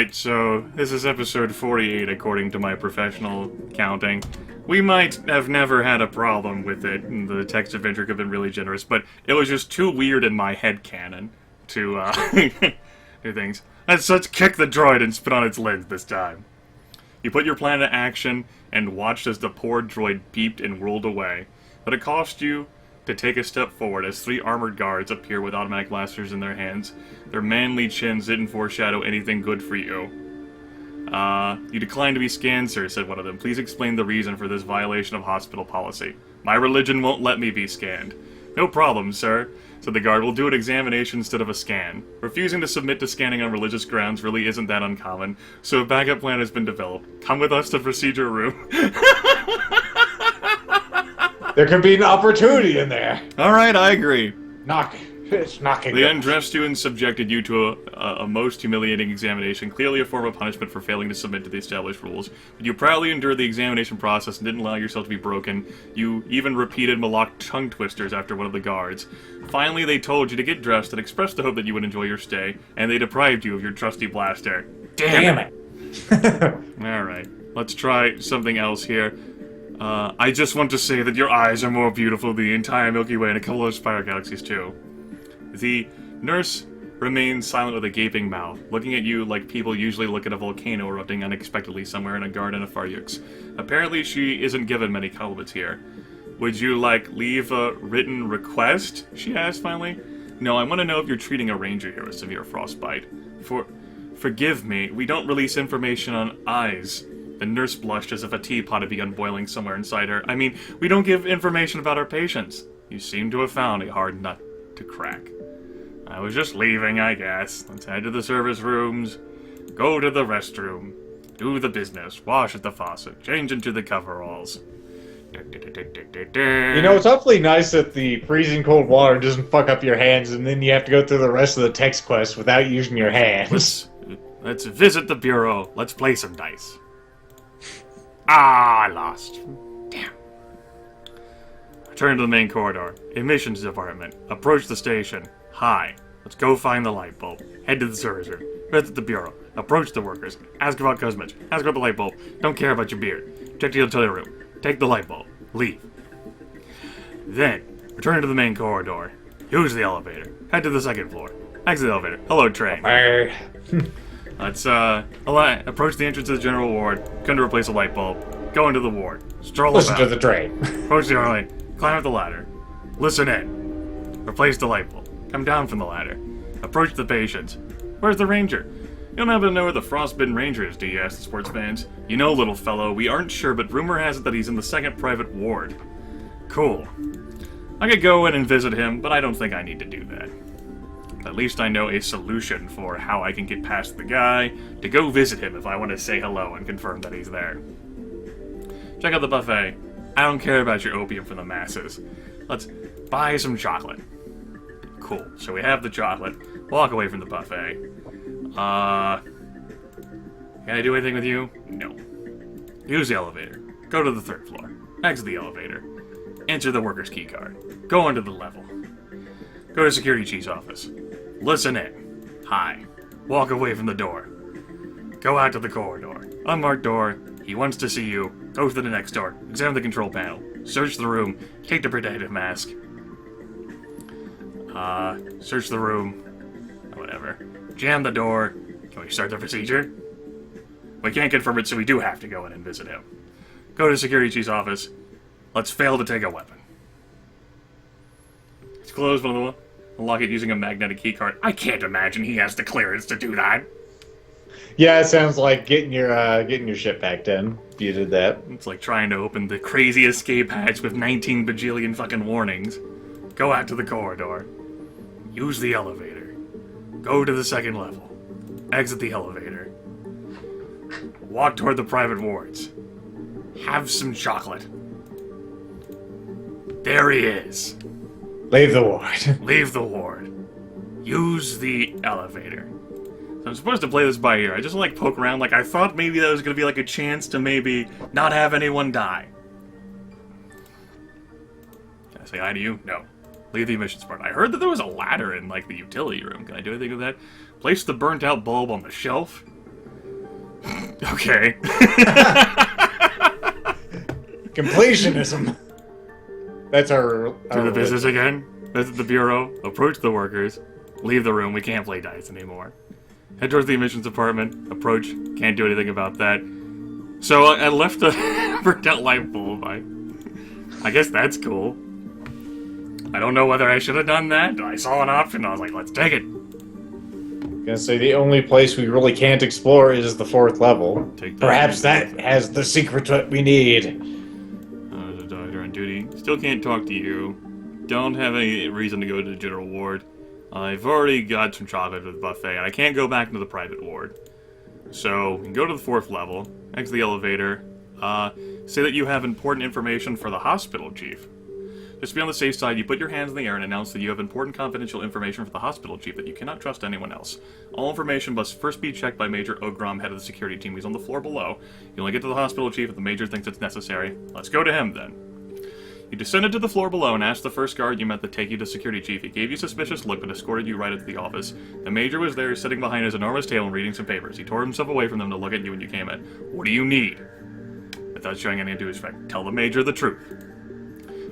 Alright, so this is episode 48 according to my professional counting. We might have never had a problem with it, and the text adventure could have been really generous, but it was just too weird in my head canon to do things. Let's kick the droid and spit on its lens this time. You put your plan into action and watched as the poor droid beeped and rolled away, but it cost you to take a step forward as three armored guards appear with automatic blasters in their hands. Their manly chins didn't foreshadow anything good for you. You declined to be scanned, sir, said one of them. Please explain the reason for this violation of hospital policy. My religion won't let me be scanned. No problem, sir, said the guard. We'll do an examination instead of a scan. Refusing to submit to scanning on religious grounds really isn't that uncommon, so a backup plan has been developed. Come with us to procedure room. There could be an opportunity in there. Alright, I agree. It's knocking. They undressed you and subjected you to a most humiliating examination, clearly a form of punishment for failing to submit to the established rules. But you proudly endured the examination process and didn't allow yourself to be broken. You even repeated Malak tongue twisters after one of the guards. Finally, they told you to get dressed and expressed the hope that you would enjoy your stay, and they deprived you of your trusty blaster. Damn it! Alright, let's try something else here. I just want to say that your eyes are more beautiful than the entire Milky Way and a couple of spiral galaxies, too. The nurse remains silent with a gaping mouth, looking at you like people usually look at a volcano erupting unexpectedly somewhere in a garden of Faryuks. Apparently, she isn't given many compliments here. Would you, leave a written request? She asked finally. No, I want to know if you're treating a ranger here with severe frostbite. Forgive me, we don't release information on eyes. The nurse blushed as if a teapot had begun boiling somewhere inside her. I mean, we don't give information about our patients. You seem to have found a hard nut to crack. I was just leaving, I guess. Let's head to the service rooms, go to the restroom, do the business, wash at the faucet, change into the coveralls. You know, it's awfully nice that the freezing cold water doesn't fuck up your hands and then you have to go through the rest of the text quest without using your hands. Let's visit the bureau. Let's play some dice. I lost. Damn. Return to the main corridor. Admissions department. Approach the station. Hi. Let's go find the light bulb. Head to the service room. Visit the bureau. Approach the workers. Ask about cosmetics. Ask about the light bulb. Don't care about your beard. Check the utility room. Take the light bulb. Leave. Then, return to the main corridor. Use the elevator. Head to the second floor. Exit the elevator. Hello, train. Let's, approach the entrance to the general ward. Come to replace a light bulb. Go into the ward. Stroll Listen about. to the train. Approach the alley. Climb up the ladder. Listen in. Replace the light bulb. Come down from the ladder. Approach the patients. Where's the ranger? You don't happen to know where the frostbitten ranger is, do you? Asked the sports fans. You know, little fellow, we aren't sure, but rumor has it that he's in the second private ward. Cool. I could go in and visit him, but I don't think I need to do that. At least I know a solution for how I can get past the guy to go visit him if I want to say hello and confirm that he's there. Check out the buffet. I don't care about your opium for the masses. Let's buy some chocolate. Cool. So we have the chocolate. Walk away from the buffet. Can I do anything with you? No. Use the elevator. Go to the third floor. Exit the elevator. Enter the worker's key card. Go onto the level. Go to security chief's office. Listen in. Hi. Walk away from the door. Go out to the corridor. Unmarked door. He wants to see you. Go to the next door. Examine the control panel. Search the room. Take the protective mask. Search the room. Whatever. Jam the door. Can we start the procedure? We can't confirm it, so we do have to go in and visit him. Go to security chief's office. Let's fail to take a weapon. It's closed, one of the unlock it using a magnetic keycard. I can't imagine he has the clearance to do that. Yeah, it sounds like getting your shit packed in. If you did that. It's like trying to open the crazy escape hatch with 19 bajillion fucking warnings. Go out to the corridor. Use the elevator. Go to the second level. Exit the elevator. Walk toward the private wards. Have some chocolate. There he is. Leave the ward. Leave the ward. Use the elevator. So I'm supposed to play this by ear. I just poke around. I thought maybe that was going to be a chance to maybe not have anyone die. Can I say hi to you? No. Leave the admissions part. I heard that there was a ladder in the utility room. Can I do anything with that? Place the burnt out bulb on the shelf. Okay. Completionism. That's our Do the business again. Visit the bureau. Approach the workers. Leave the room. We can't play dice anymore. Head towards the admissions department. Approach. Can't do anything about that. So I left a burnt out light bulb. I guess that's cool. I don't know whether I should have done that. I saw an option. I was like, let's take it. Gonna say the only place we really can't explore is the 4th level. Perhaps that has the secret what we need. The doctor on duty. Still can't talk to you. Don't have any reason to go to the general ward. I've already got some chocolate at the buffet, and I can't go back into the private ward. So, you can go to the 4th level, exit the elevator, say that you have important information for the hospital chief. Just to be on the safe side, you put your hands in the air and announce that you have important confidential information for the hospital chief that you cannot trust anyone else. All information must first be checked by Major Ogrom, head of the security team. He's on the floor below. You only get to the hospital chief if the Major thinks it's necessary. Let's go to him, then. You descended to the floor below and asked the first guard you met to take you to security chief. He gave you a suspicious look but escorted you right into the office. The Major was there, sitting behind his enormous table and reading some papers. He tore himself away from them to look at you when you came in. What do you need? Without showing any due respect, tell the Major the truth.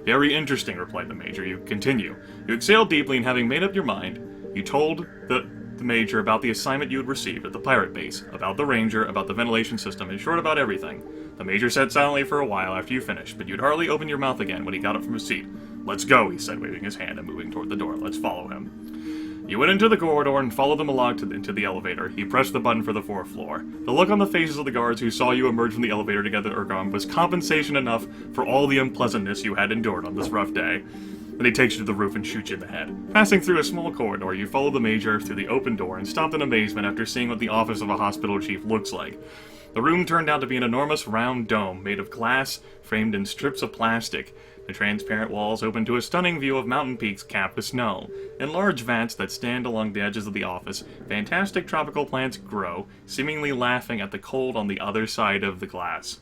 Very interesting, replied the Major. You continue. You exhaled deeply, and having made up your mind, you told the Major about the assignment you had received at the pirate base, about the Ranger, about the ventilation system, in short, about everything. The Major sat silently for a while after you finished, but you'd hardly opened your mouth again when he got up from his seat. Let's go, he said, waving his hand and moving toward the door. Let's follow him. You went into the corridor and followed him along into the elevator. He pressed the button for the 4th floor. The look on the faces of the guards who saw you emerge from the elevator together with Urgon was compensation enough for all the unpleasantness you had endured on this rough day. Then he takes you to the roof and shoots you in the head. Passing through a small corridor, you follow the Major through the open door and stopped in amazement after seeing what the office of a hospital chief looks like. The room turned out to be an enormous round dome made of glass framed in strips of plastic. The transparent walls open to a stunning view of mountain peaks capped with snow. In large vats that stand along the edges of the office, fantastic tropical plants grow, seemingly laughing at the cold on the other side of the glass.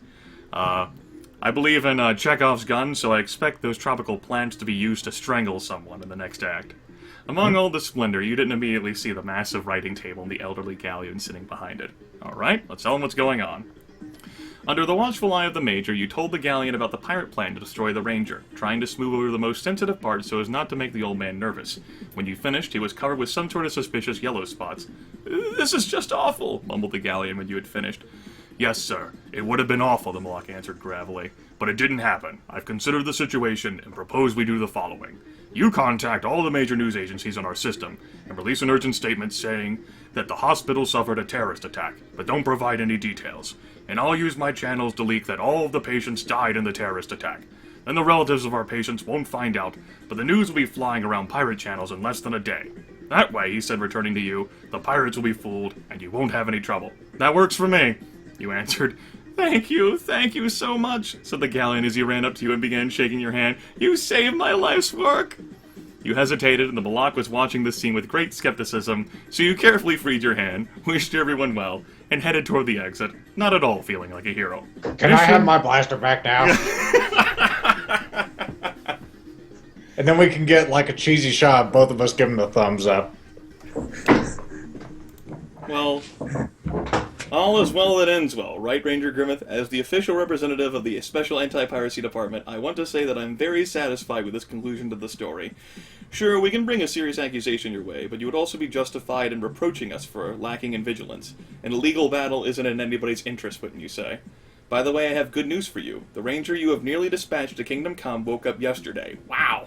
I believe in Chekhov's gun, so I expect those tropical plants to be used to strangle someone in the next act. Among all the splendor, you didn't immediately see the massive writing table and the elderly galleon sitting behind it. Alright, let's tell him what's going on. Under the watchful eye of the Major, you told the galleon about the pirate plan to destroy the Ranger, trying to smooth over the most sensitive parts so as not to make the old man nervous. When you finished, he was covered with some sort of suspicious yellow spots. This is just awful, mumbled the galleon when you had finished. Yes, sir. It would have been awful, the Moloch answered gravelly. But it didn't happen. I've considered the situation and propose we do the following. You contact all the major news agencies on our system and release an urgent statement saying that the hospital suffered a terrorist attack, but don't provide any details. And I'll use my channels to leak that all of the patients died in the terrorist attack. Then the relatives of our patients won't find out, but the news will be flying around pirate channels in less than a day. That way, he said, returning to you, the pirates will be fooled, and you won't have any trouble. That works for me, you answered. Thank you so much, said the galleon as he ran up to you and began shaking your hand. You saved my life's work. You hesitated, and the Moloch was watching this scene with great skepticism, so you carefully freed your hand, wished everyone well, and headed toward the exit, not at all feeling like a hero. Can I have my blaster back now? And then we can get like a cheesy shot, both of us give him the thumbs up. Well, all is well that ends well, right, Ranger Grimith? As the official representative of the Special Anti-Piracy Department, I want to say that I'm very satisfied with this conclusion to the story. Sure, we can bring a serious accusation your way, but you would also be justified in reproaching us for lacking in vigilance. An illegal battle isn't in anybody's interest, wouldn't you say? By the way, I have good news for you. The Ranger you have nearly dispatched to Kingdom Come woke up yesterday. Wow!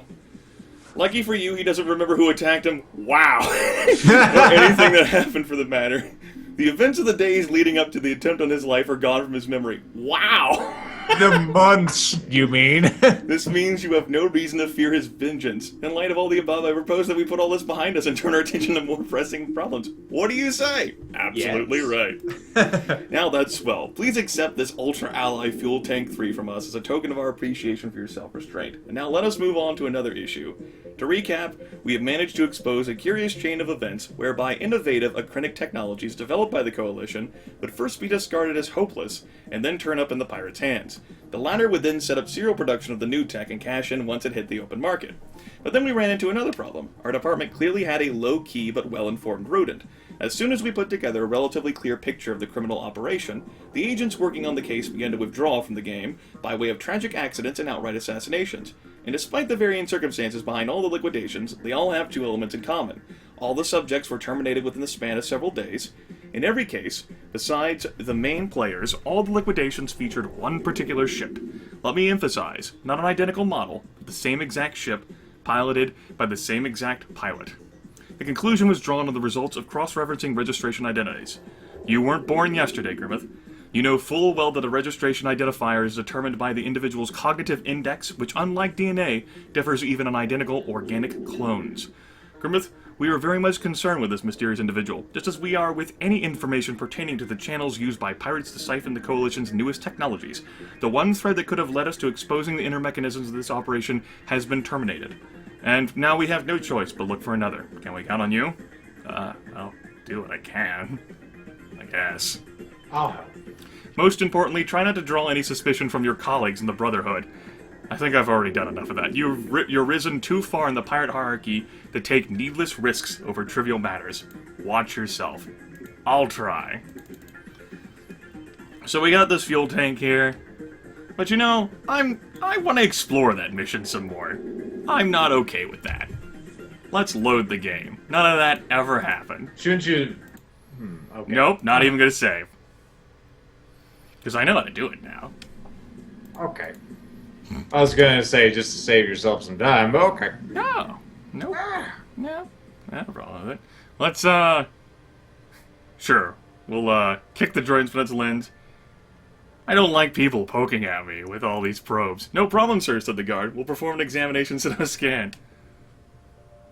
Lucky for you, he doesn't remember who attacked him. Wow! Or anything that happened for the matter. The events of the days leading up to the attempt on his life are gone from his memory. Wow! The months, you mean? This means you have no reason to fear his vengeance. In light of all the above, I propose that we put all this behind us and turn our attention to more pressing problems. What do you say? Absolutely right. Now that's swell. Please accept this Ultra Ally Fuel Tank 3 from us as a token of our appreciation for your self-restraint. And now let us move on to another issue. To recap, we have managed to expose a curious chain of events whereby innovative acrinic technologies developed by the Coalition would first be discarded as hopeless, and then turn up in the pirates' hands. The latter would then set up serial production of the new tech and cash in once it hit the open market. But then we ran into another problem. Our department clearly had a low-key but well-informed rodent. As soon as we put together a relatively clear picture of the criminal operation, the agents working on the case began to withdraw from the game by way of tragic accidents and outright assassinations. And despite the varying circumstances behind all the liquidations, they all have two elements in common. All the subjects were terminated within the span of several days. In every case, besides the main players, all the liquidations featured one particular ship. Let me emphasize, not an identical model, but the same exact ship, piloted by the same exact pilot. The conclusion was drawn on the results of cross-referencing registration identities. You weren't born yesterday, Grimith. You know full well that a registration identifier is determined by the individual's cognitive index, which, unlike DNA, differs even in identical organic clones. Grimith, we are very much concerned with this mysterious individual, just as we are with any information pertaining to the channels used by pirates to siphon the Coalition's newest technologies. The one thread that could have led us to exposing the inner mechanisms of this operation has been terminated. And now we have no choice but look for another. Can we count on you? I'll do what I can. I guess. I'll help. Most importantly, try not to draw any suspicion from your colleagues in the Brotherhood. I think I've already done enough of that. You're risen too far in the pirate hierarchy to take needless risks over trivial matters. Watch yourself. I'll try. So we got this fuel tank here. But you know, I want to explore that mission some more. I'm not okay with that. Let's load the game. None of that ever happened. Shouldn't you... okay. Nope, not even gonna save. Because I know how to do it now. Okay. I was gonna say just to save yourself some time, but okay. No. Nope. No. No problem with it. Let's, Sure. We'll, kick the droid's pencil lens. I don't like people poking at me with all these probes. No problem, sir, said the guard. We'll perform an examination instead of a scan.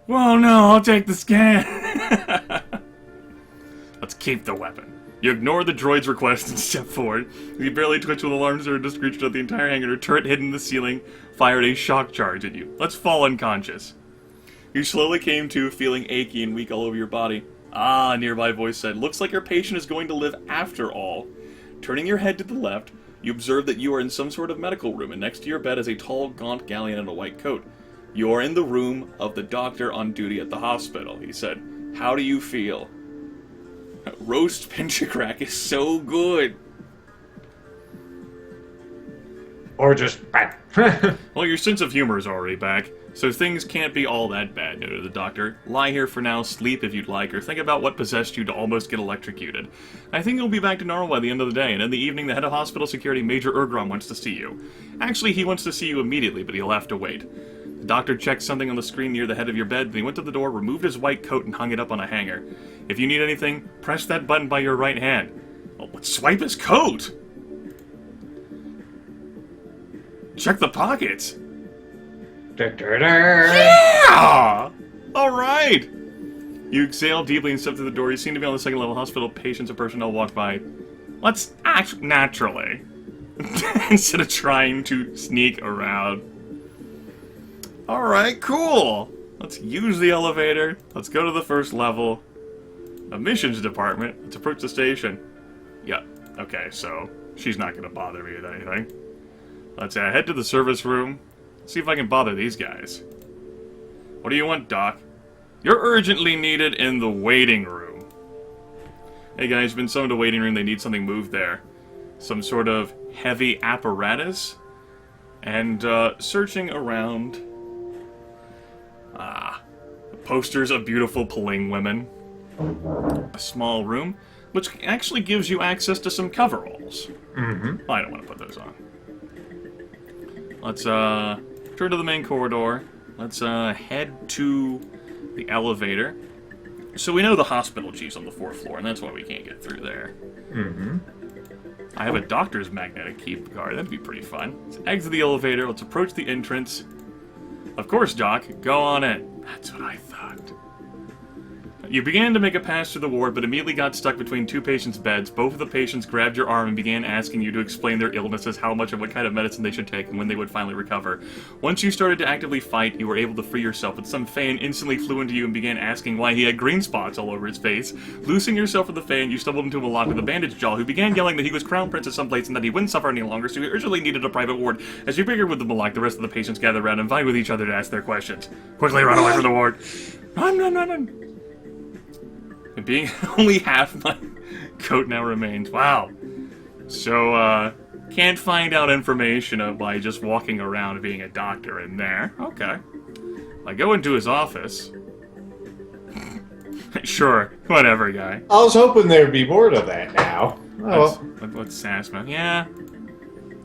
Well, no, I'll take the scan. Let's keep the weapon. You ignore the droid's request and step forward. You barely twitch when the alarms are screeched out the entire hangar. A turret hidden in the ceiling fired a shock charge at you. Let's fall unconscious. You slowly came to, feeling achy and weak all over your body. Ah, a nearby voice said, looks like your patient is going to live after all. Turning your head to the left, you observe that you are in some sort of medical room, and next to your bed is a tall, gaunt galleon in a white coat. You are in the room of the doctor on duty at the hospital, he said. How do you feel? Roast pinchacrack is so good. Or just bad. Well, your sense of humor is already back, so things can't be all that bad, noted the doctor. Lie here for now, sleep if you'd like, or think about what possessed you to almost get electrocuted. I think you'll be back to normal by the end of the day, and in the evening the head of hospital security, Major Urgrom, wants to see you. Actually, he wants to see you immediately, but he'll have to wait. The doctor checked something on the screen near the head of your bed, then he went to the door, removed his white coat, and hung it up on a hanger. If you need anything, press that button by your right hand. Oh, but swipe his coat! Check the pockets! Yeah! Alright! You exhale deeply and step to the door. You seem to be on the second level. Hospital patients and personnel walk by. Let's act naturally. Instead of trying to sneak around. Alright, cool! Let's use the elevator. Let's go to the first level. Admissions department. Let's approach the station. Yeah, okay, so she's not gonna bother me with anything. Let's head to the service room. See if I can bother these guys. What do you want, Doc? You're urgently needed in the waiting room. Hey guys, you've been summoned to waiting room. They need something moved there. Some sort of heavy apparatus. And, searching around... posters of beautiful Paling women. A small room, which actually gives you access to some coveralls. Mm-hmm. I don't want to put those on. Let's, turn to the main corridor. Let's, head to the elevator. So we know the hospital chief's on the 4th floor, and that's why we can't get through there. Mm-hmm. I have a doctor's magnetic key card. That'd be pretty fun. Let's exit the elevator. Let's approach the entrance. Of course, Doc. Go on in. That's what I thought. You began to make a pass through the ward, but immediately got stuck between two patients' beds. Both of the patients grabbed your arm and began asking you to explain their illnesses, how much and what kind of medicine they should take, and when they would finally recover. Once you started to actively fight, you were able to free yourself, but some Fan instantly flew into you and began asking why he had green spots all over his face. Loosing yourself from the Fan, you stumbled into a lock with a bandaged jaw, who began yelling that he was crown prince of someplace and that he wouldn't suffer any longer, so he urgently needed a private ward. As you figured with the Malak, the rest of the patients gathered around and vied with each other to ask their questions. Quickly run away from the ward. Run, run, run, run. being only half my coat now remains. Wow. So, can't find out information by just walking around being a doctor in there. Okay. I go into his office. Sure, whatever, guy. I was hoping there'd be more to that now. Oh, Let's sass man. Yeah.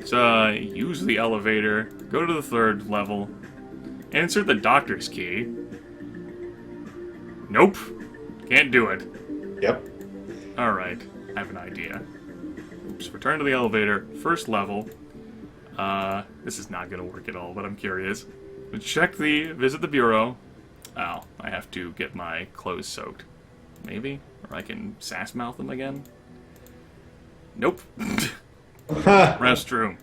So, use the elevator, go to the 3rd level, insert the doctor's key. Nope. Can't do it. yep. Alright, I have an idea. Oops, return to the elevator, 1st level. This is not gonna work at all, but I'm curious. Visit the bureau. Oh, I have to get my clothes soaked. Maybe? Or I can sass mouth them again? Nope. Restroom.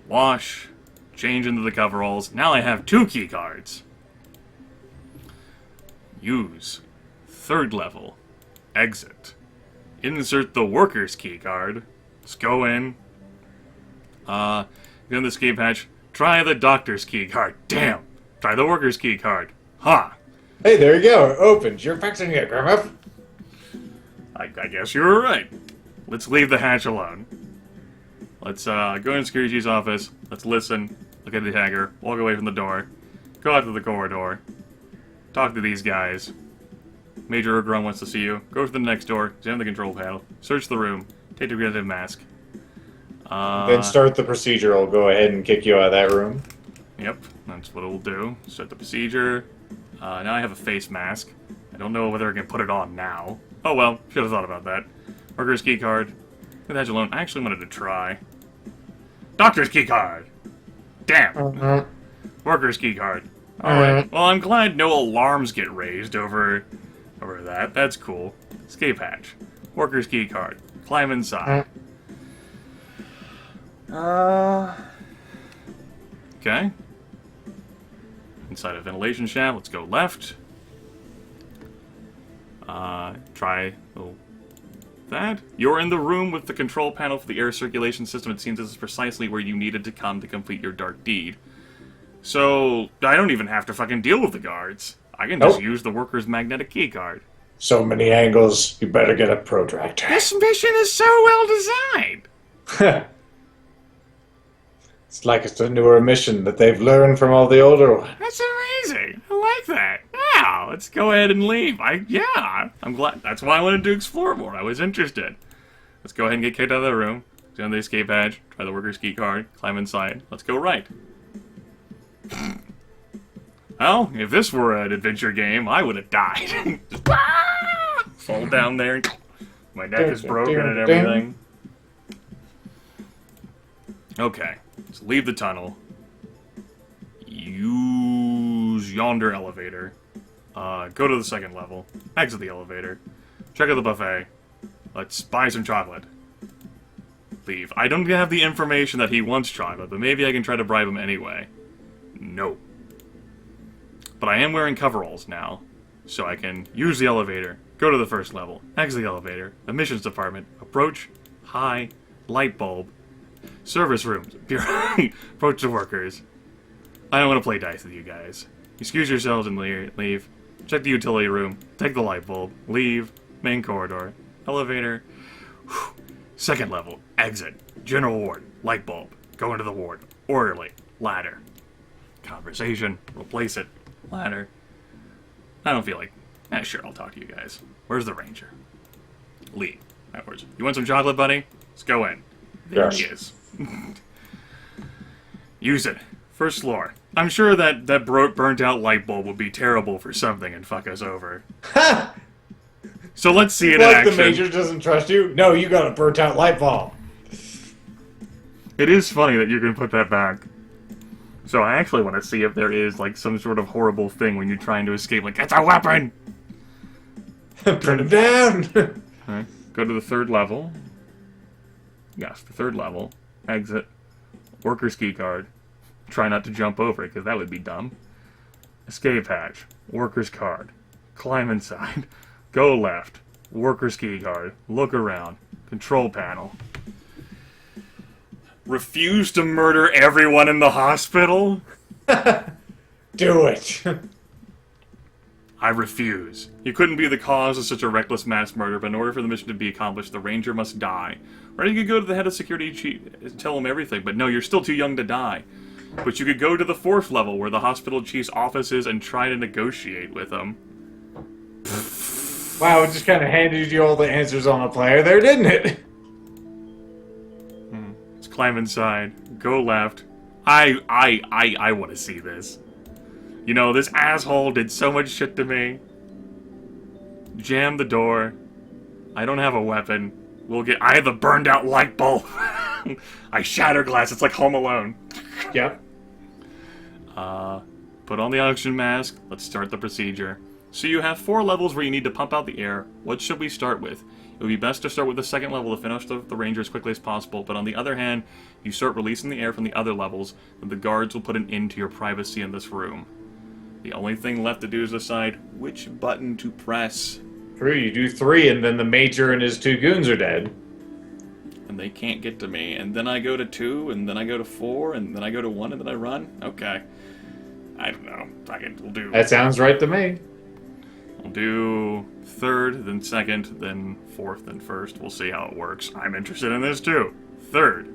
Wash. Change into the coveralls. Now I have 2 key cards. Use. 3rd level. Exit. Insert the worker's key card. Let's go in. Go in the escape hatch. Try the doctor's key card. Damn. Try the worker's key card. Ha! Hey, there you go. It opens. You're fixing it, Grimith. I guess you were right. Let's leave the hatch alone. Let's go in security's office. Let's listen. Look at the hacker. Walk away from the door. Go out to the corridor. Talk to these guys. Major Grunt wants to see you. Go to the next door. Examine the control panel. Search the room. Take the protective mask. Then start the procedure. I'll go ahead and kick you out of that room. Yep, that's what it will do. Start the procedure. Now I have a face mask. I don't know whether I can put it on now. Oh well, should have thought about that. Worker's key card. Leave that alone. I actually wanted to try. Doctor's key card! Damn! Worker's key card. Alright, well I'm glad no alarms get raised over that. That's cool. Escape hatch. Worker's key card. Climb inside. Okay. Inside a ventilation shaft, let's go left. Try that. You're in the room with the control panel for the air circulation system. It seems this is precisely where you needed to come to complete your dark deed. So, I don't even have to fucking deal with the guards. I can just use the worker's magnetic key card. So many angles. You better get a protractor. This mission is so well designed! It's like it's a newer mission that they've learned from all the older ones. That's amazing. I like that. Yeah, let's go ahead and leave. I'm glad. That's why I wanted to explore more. I was interested. Let's go ahead and get kicked out of the room. Examine the escape hatch. Try the worker's key card. Climb inside. Let's go right. Well, if this were an adventure game, I would have died. Fall down there. My neck is broken and everything. Okay. So leave the tunnel. Use yonder elevator. Go to the 2nd level. Exit the elevator. Check out the buffet. Let's buy some chocolate. Leave. I don't have the information that he wants chocolate, but maybe I can try to bribe him anyway. No. But I am wearing coveralls now, so I can use the elevator. Go to the 1st level. Exit the elevator. Admissions department. Approach. Hi. Light bulb. Service rooms. Approach the workers. I don't want to play dice with you guys. Excuse yourselves and leave. Check the utility room. Take the light bulb. Leave. Main corridor. Elevator. 2nd level. Exit. General ward. Light bulb. Go into the ward. Orderly. Ladder. Conversation. Replace it. Ladder. I don't feel like... sure, I'll talk to you guys. Where's the ranger? Lee. Outwards. You want some chocolate, buddy? Let's go in. There he is. Use it. 1st floor. I'm sure that burnt out light bulb would be terrible for something and fuck us over. Ha! So let's see it in Like action. the Major doesn't trust you? No, you got a burnt out light bulb. It is funny that you can put that back. So I actually want to see if there is like some sort of horrible thing when you're trying to escape. Like, it's a weapon! Put him down! Alright. Go to the 3rd level. Yes, the 3rd level. Exit. Worker's key card. Try not to jump over it, because that would be dumb. Escape hatch. Worker's card. Climb inside. Go left. Worker's key card. Look around. Control panel. Refuse to murder everyone in the hospital? Do it. I refuse. You couldn't be the cause of such a reckless mass murder, but in order for the mission to be accomplished, the Ranger must die. Or you could go to the head of security chief and tell him everything, but no, you're still too young to die. But you could go to the 4th level, where the hospital chief's office is, and try to negotiate with him. Wow, it just kind of handed you all the answers on a player there, didn't it? Let's climb inside. Go left. I want to see this. You know, this asshole did so much shit to me. Jam the door. I don't have a weapon. I have a burned out light bulb. I shatter glass. It's like Home Alone. Yep. Put on the oxygen mask. Let's start the procedure. So you have 4 levels where you need to pump out the air. What should we start with? It would be best to start with the 2nd level to finish the Ranger as quickly as possible, but on the other hand, you start releasing the air from the other levels, and the guards will put an end to your privacy in this room. The only thing left to do is decide which button to press. True, you do 3, and then the Major and his 2 goons are dead. And they can't get to me. And then I go to 2, and then I go to 4, and then I go to 1, and then I run? Okay. I don't know. We'll do... That sounds right to me. We'll do 3rd, then 2nd, then 4th, then 1st. We'll see how it works. I'm interested in this too. 3rd.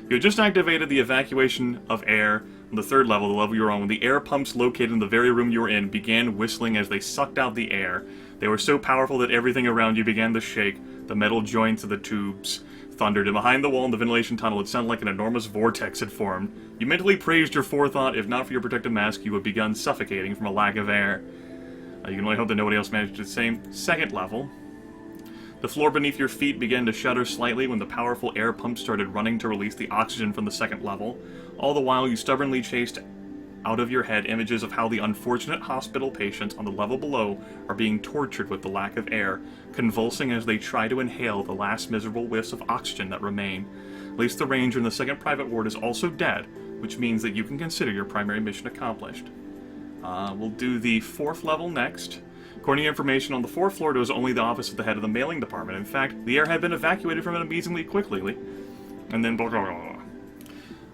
You just activated the evacuation of air on the 3rd level, the level you were on, when the air pumps located in the very room you were in began whistling as they sucked out the air. They were so powerful that everything around you began to shake. The metal joints of the tubes thundered, and behind the wall in the ventilation tunnel it sounded like an enormous vortex had formed. You mentally praised your forethought. If not for your protective mask, you would have begun suffocating from a lack of air. You can only hope that nobody else managed the same. 2nd level. The floor beneath your feet began to shudder slightly when the powerful air pump started running to release the oxygen from the 2nd level. All the while, you stubbornly chased out of your head images of how the unfortunate hospital patients on the level below are being tortured with the lack of air, convulsing as they try to inhale the last miserable whiffs of oxygen that remain. At least the Ranger in the 2nd Private Ward is also dead, which means that you can consider your primary mission accomplished. We'll do the 4th level next. According to information on the 4th floor, it was only the office of the head of the mailing department. In fact, the air had been evacuated from it amazingly quickly. And then blah, blah, blah,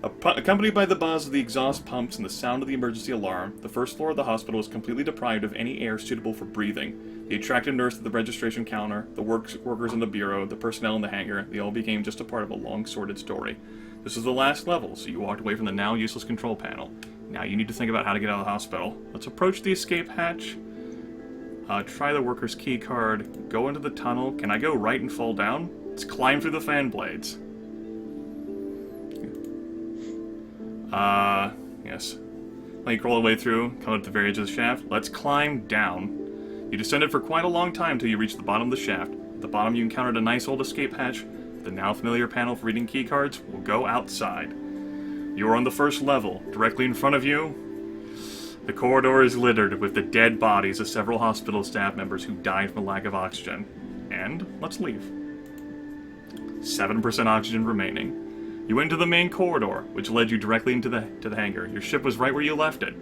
blah. Accompanied by the buzz of the exhaust pumps and the sound of the emergency alarm, the 1st floor of the hospital was completely deprived of any air suitable for breathing. The attractive nurse at the registration counter, the workers in the bureau, the personnel in the hangar, they all became just a part of a long, sordid story. This was the last level, so you walked away from the now useless control panel. Now you need to think about how to get out of the hospital. Let's approach the escape hatch. Try the worker's key card. Go into the tunnel. Can I go right and fall down? Let's climb through the fan blades. Yes. Let you crawl the way through, come up to the very edge of the shaft. Let's climb down. You descended for quite a long time till you reached the bottom of the shaft. At the bottom you encountered a nice old escape hatch. The now familiar panel for reading key cards will go outside. You are on the 1st level. Directly in front of you, the corridor is littered with the dead bodies of several hospital staff members who died from a lack of oxygen. And let's leave. 7% oxygen remaining. You went to the main corridor, which led you directly into the hangar. Your ship was right where you left it.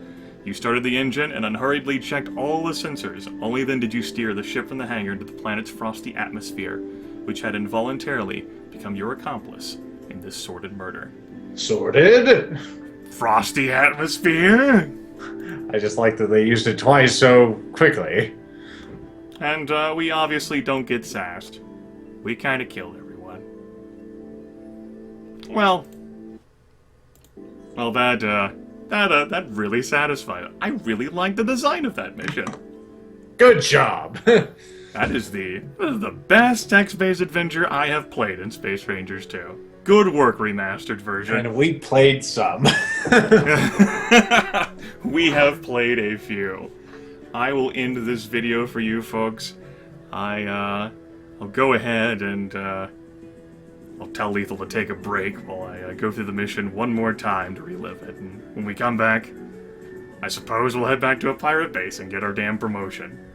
You started the engine and unhurriedly checked all the sensors. Only then did you steer the ship from the hangar into the planet's frosty atmosphere, which had involuntarily become your accomplice in this sordid murder. Sordid? Frosty atmosphere? I just like that they used it twice so quickly. And we obviously don't get sassed. We kind of killed everyone. Well, that really satisfied. I really liked the design of that mission. Good job. That is the best text-based adventure I have played in Space Rangers 2. Good work, remastered version. And we played some. We have played a few. I will end this video for you folks. I'll go ahead and I'll tell Lethal to take a break while I go through the mission one more time to relive it. And when we come back, I suppose we'll head back to a pirate base and get our damn promotion.